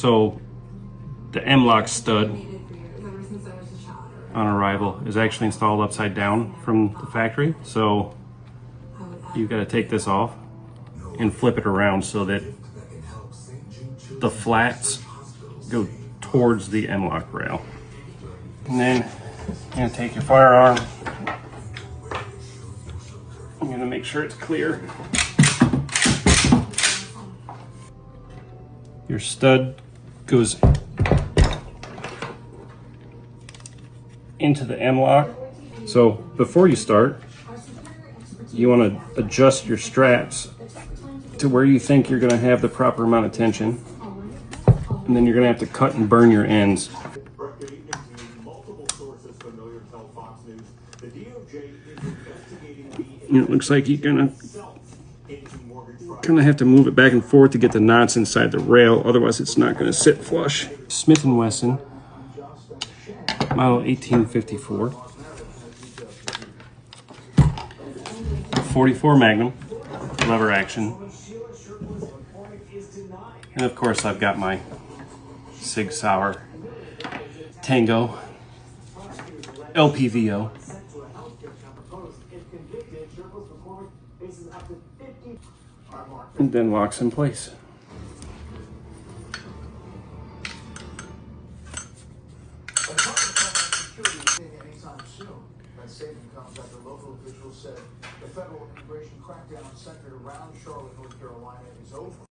So the M-lock stud on arrival is actually installed upside down from the factory. So you've got to take this off and flip it around so that the flats go towards the M-lock rail. And then you're going to take your firearm. I'm going to make sure it's clear. Your stud goes into the M-lock. So before you start, you want to adjust your straps to where you think you're going to have the proper amount of tension. And then you're going to have to cut and burn your ends. And it looks like you're going to have to move it back and forth to get the knots inside the rail, otherwise it's not going to sit flush. Smith & Wesson, model 1854. 44 Magnum, lever action. And of course I've got my Sig Sauer Tango LPVO. And then locks in place. Anytime soon. That statement comes after local officials said the federal immigration crackdown centered around Charlotte, North Carolina is over.